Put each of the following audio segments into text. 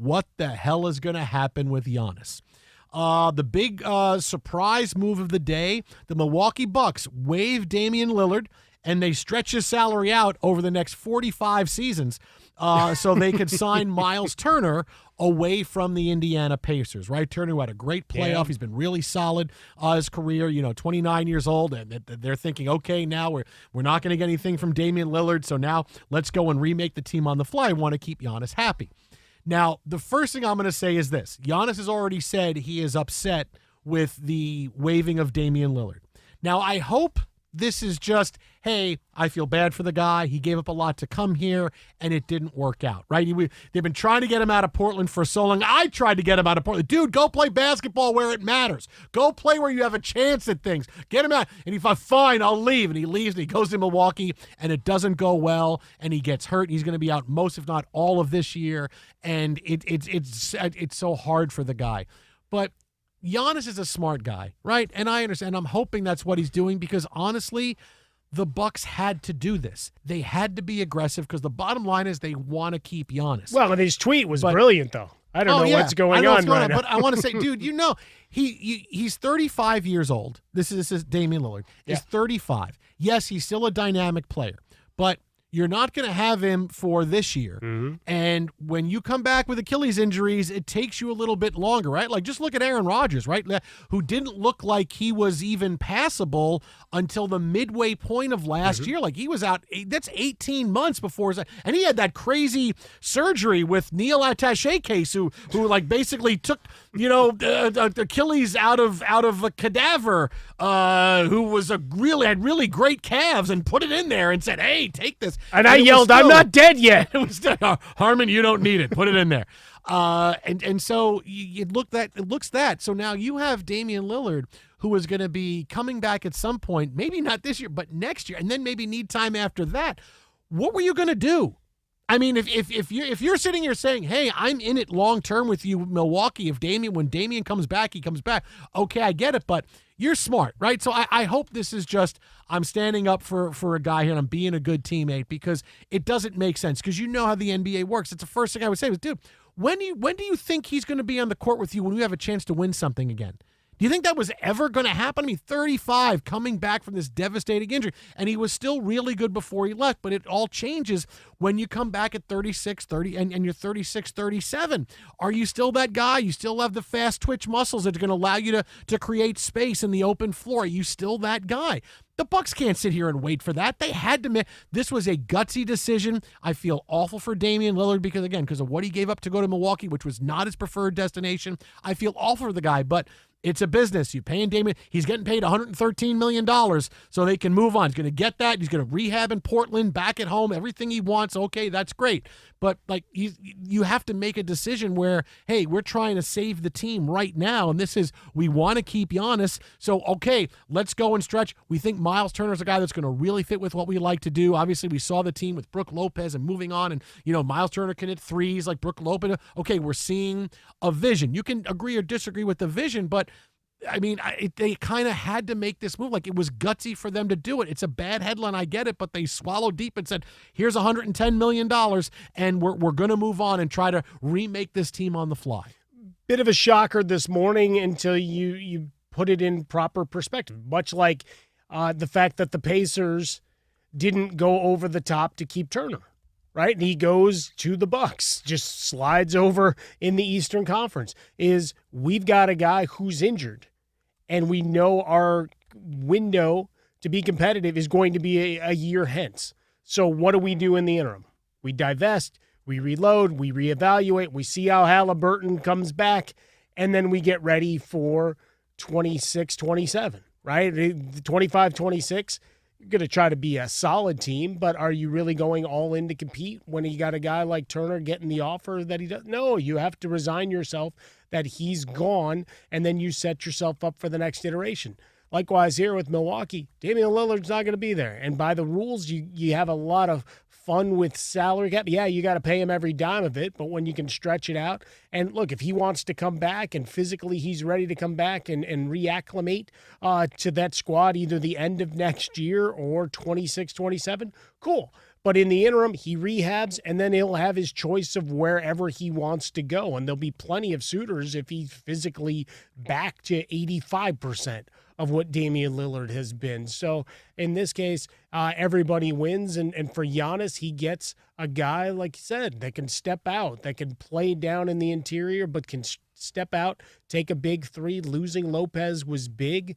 what the hell is going to happen with Giannis. The big surprise move of the day, the Milwaukee Bucks waive Damian Lillard, and they stretch his salary out over the next 45 seasons so they could sign Miles Turner away from the Indiana Pacers, right? Turner, who had a great playoff. Yeah. He's been really solid his career, 29 years old, and they're thinking, okay, now we're not going to get anything from Damian Lillard, so now let's go and remake the team on the fly. I want to keep Giannis happy. Now, the first thing I'm going to say is this. Giannis has already said he is upset with the waiving of Damian Lillard. Now, I hope this is just, hey, I feel bad for the guy. He gave up a lot to come here, and it didn't work out, right? They've been trying to get him out of Portland for so long. I tried to get him out of Portland. Dude, go play basketball where it matters. Go play where you have a chance at things. Get him out. And if I'm fine, I'll leave. And he leaves, and he goes to Milwaukee, and it doesn't go well, and he gets hurt. He's going to be out most, if not all, of this year, and it's so hard for the guy. But Giannis is a smart guy, right? And I understand. I'm hoping that's what he's doing because, honestly, the Bucks had to do this. They had to be aggressive because the bottom line is they want to keep Giannis. Well, and his tweet was brilliant, though. I don't know what's going on right now. But I want to say, dude, he's 35 years old. This is Damian Lillard. He's 35. Yes, he's still a dynamic player, but you're not going to have him for this year. Mm-hmm. And when you come back with Achilles injuries, it takes you a little bit longer, right? Like, just look at Aaron Rodgers, right? Who didn't look like he was even passable until the midway point of last year. Like, he was out. That's 18 months before. And he had that crazy surgery with Neil Attaché case who like basically took, Achilles out of a cadaver who was had really great calves and put it in there and said, hey, take this. And I yelled, I'm not dead yet. It was Harmon, you don't need it. Put it in there. And so it looks that. So now you have Damian Lillard, who is going to be coming back at some point, maybe not this year, but next year, and then maybe need time after that. What were you going to do? I mean, if you're sitting here saying, hey, I'm in it long term with you, Milwaukee, when Damian comes back, he comes back. Okay, I get it, but you're smart, right? So I hope this is just, I'm standing up for a guy here and I'm being a good teammate because it doesn't make sense because you know how the NBA works. It's the first thing I would say was, dude, when do you think he's going to be on the court with you when we have a chance to win something again? Do you think that was ever going to happen? I mean, 35, coming back from this devastating injury, and he was still really good before he left, but it all changes when you come back at 36, 30, and you're 36, 37. Are you still that guy? You still have the fast twitch muscles that are going to allow you to create space in the open floor. Are you still that guy? The Bucks can't sit here and wait for that. They had to make this was a gutsy decision. I feel awful for Damian Lillard because of what he gave up to go to Milwaukee, which was not his preferred destination. I feel awful for the guy, but it's a business. You're paying Damian. He's getting paid $113 million so they can move on. He's going to get that. He's going to rehab in Portland, back at home, everything he wants. Okay, that's great. But you have to make a decision where, hey, we're trying to save the team right now, and we want to keep Giannis. So, okay, let's go and stretch. We think Miles Turner's a guy that's going to really fit with what we like to do. Obviously, we saw the team with Brook Lopez and moving on, and, Miles Turner can hit threes like Brook Lopez. Okay, we're seeing a vision. You can agree or disagree with the vision, but I mean, they kind of had to make this move. Like, it was gutsy for them to do it. It's a bad headline, I get it, but they swallowed deep and said, here's $110 million, and we're going to move on and try to remake this team on the fly. Bit of a shocker this morning until you put it in proper perspective, much like the fact that the Pacers didn't go over the top to keep Turner. Right? And he goes to the Bucks, just slides over in the Eastern Conference. We've got a guy who's injured, and we know our window to be competitive is going to be a year hence. So what do we do in the interim? We divest, we reload, we reevaluate, we see how Halliburton comes back, and then we get ready for 26, 27, right? 25, 26. You're going to try to be a solid team, but are you really going all in to compete when you got a guy like Turner getting the offer that he does? No, you have to resign yourself that he's gone, and then you set yourself up for the next iteration. Likewise here with Milwaukee, Damian Lillard's not going to be there. And by the rules, you have a lot of fun with salary cap. Yeah, you got to pay him every dime of it, but when you can stretch it out. And look, if he wants to come back and physically he's ready to come back and reacclimate to that squad either the end of next year or 26, 27, cool. But in the interim, he rehabs, and then he'll have his choice of wherever he wants to go. And there'll be plenty of suitors if he's physically back to 85% of what Damian Lillard has been. So in this case, everybody wins. And for Giannis, he gets a guy, like you said, that can step out, that can play down in the interior, but can step out, take a big three. Losing Lopez was big.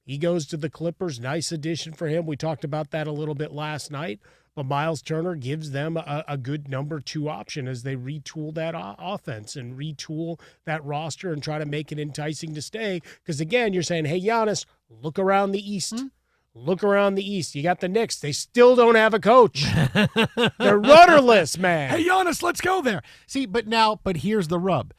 He goes to the Clippers. Nice addition for him. We talked about that a little bit last night. But Miles Turner gives them a good number 2 option as they retool that offense and retool that roster and try to make it enticing to stay. Because, again, you're saying, hey, Giannis, look around the East. Mm-hmm. Look around the East. You got the Knicks. They still don't have a coach. They're rudderless, man. Hey, Giannis, let's go there. See, but here's the rub.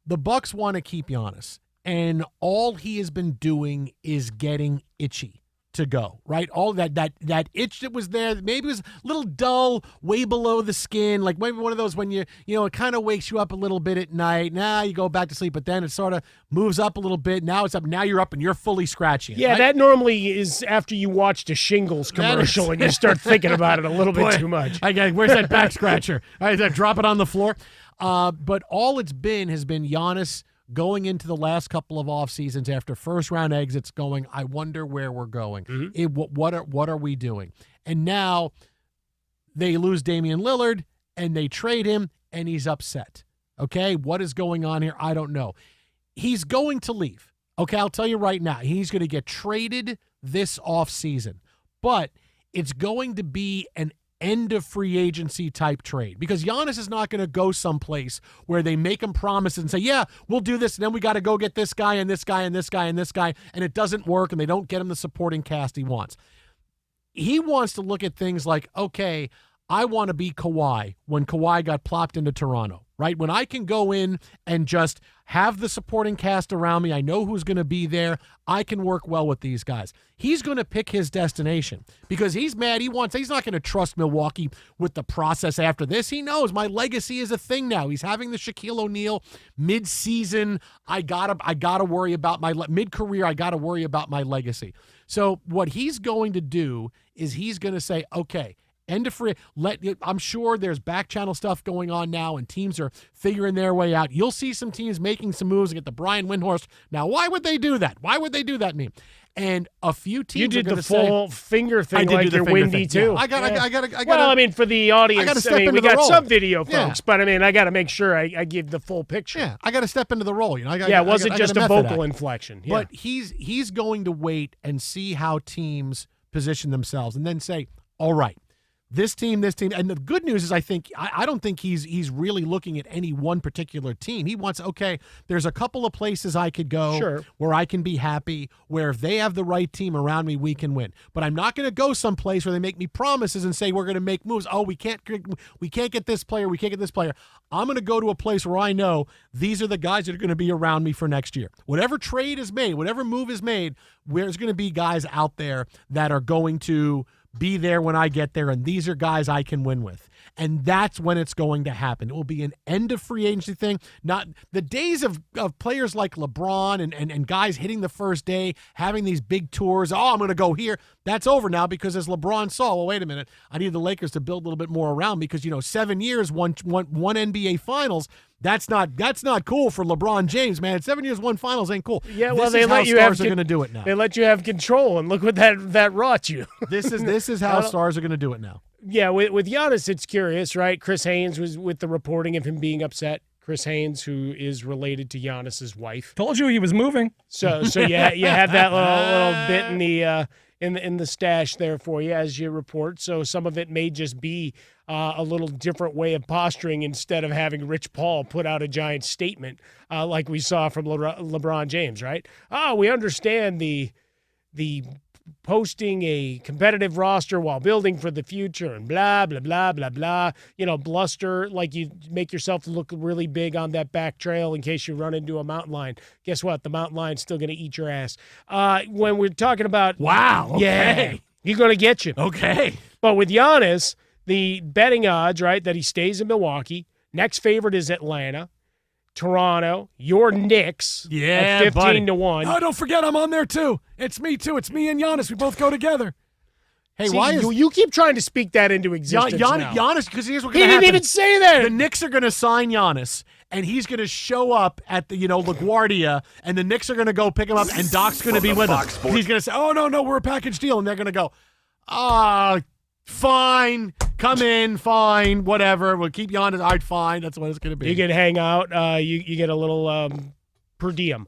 The Bucks want to keep Giannis, and all he has been doing is getting itchy to go, right? All that itch that was there, maybe it was a little dull, way below the skin, like maybe one of those when you it kind of wakes you up a little bit at night. Now you go back to sleep, but then it sort of moves up a little bit. Now it's up. Now you're up and you're fully scratching it. Yeah, right? That normally is after you watched a Shingles commercial and you start thinking about it a little bit too much. Where's that back scratcher? All right, drop it on the floor. But all it's been has been Giannis going into the last couple of off seasons after first-round exits going, I wonder where we're going. Mm-hmm. What are we doing? And now they lose Damian Lillard, and they trade him, and he's upset. Okay, what is going on here? I don't know. He's going to leave. Okay, I'll tell you right now. He's going to get traded this offseason. But it's going to be an end of free agency type trade because Giannis is not going to go someplace where they make him promises and say, yeah, we'll do this, and then we got to go get this guy and this guy and this guy and this guy, and it doesn't work, and they don't get him the supporting cast he wants. He wants to look at things like, okay, I want to be Kawhi when Kawhi got plopped into Toronto, right? When I can go in and just have the supporting cast around me, I know who's going to be there, I can work well with these guys. He's going to pick his destination because he's mad. He's not going to trust Milwaukee with the process after this. He knows my legacy is a thing now. He's having the Shaquille O'Neal mid-season. I gotta worry about my mid-career. I gotta worry about my legacy. So what he's going to do is he's going to say, okay, end of free. I'm sure there's back channel stuff going on now, and teams are figuring their way out. You'll see some teams making some moves to get the Brian Windhorst. Now, why would they do that? Why would they do that, meme? And a few teams. You did the full finger thing like you're windy too. Yeah, I got. Well, I mean, for the audience, we got some video, folks, yeah. But I mean, I got to make sure I give the full picture. Yeah, I got to step into the role. It wasn't just a vocal inflection. Yeah. But he's going to wait and see how teams position themselves, and then say, all right. This team, and the good news is I don't think he's really looking at any one particular team. He wants, okay, there's a couple of places I could go where I can be happy, where if they have the right team around me, we can win. But I'm not going to go someplace where they make me promises and say we're going to make moves. Oh, we can't get this player, we can't get this player. I'm going to go to a place where I know these are the guys that are going to be around me for next year. Whatever trade is made, whatever move is made, there's going to be guys out there that are going to be there when I get there, and these are guys I can win with. And that's when it's going to happen. It will be an end of free agency thing. Not the days of players like LeBron and guys hitting the first day, having these big tours. Oh, I'm going to go here. That's over now because as LeBron saw, well, wait a minute, I need the Lakers to build a little bit more around me because 7 years, one NBA Finals. That's not cool for LeBron James, man. 7 years, one Finals ain't cool. Yeah, well, they let you have. Stars are going to do it now. They let you have control, and look what that wrought you. This is how stars are going to do it now. Yeah, with Giannis, it's curious, right? Chris Haynes was with the reporting of him being upset. Chris Haynes, who is related to Giannis's wife. Told you he was moving. So yeah, you have that little bit in the in the stash there for you as you report. So some of it may just be a little different way of posturing instead of having Rich Paul put out a giant statement like we saw from LeBron James, right? Oh, we understand the posting a competitive roster while building for the future and blah, blah, blah, blah, blah. Bluster, like you make yourself look really big on that back trail in case you run into a mountain lion. Guess what? The mountain lion's still going to eat your ass. When we're talking about... Wow, okay. Yeah, he's going to get you. Okay. But with Giannis, the betting odds, right, that he stays in Milwaukee, next favorite is Atlanta. Toronto, your Knicks at 15-1. Oh, don't forget I'm on there too. It's me too. It's me and Giannis. We both go together. Hey, See, why is you keep trying to speak that into existence now. Giannis? Because here's what's He going to didn't happen. even say that. The Knicks are going to sign Giannis, and he's going to show up at the LaGuardia, and the Knicks are going to go pick him up, and Doc's going to be with him. He's going to say, "Oh no, we're a package deal," and they're going to go, fine, come in, fine, whatever. We'll keep Giannis. All right, fine. That's what it's going to be. You can hang out. You get a little per diem.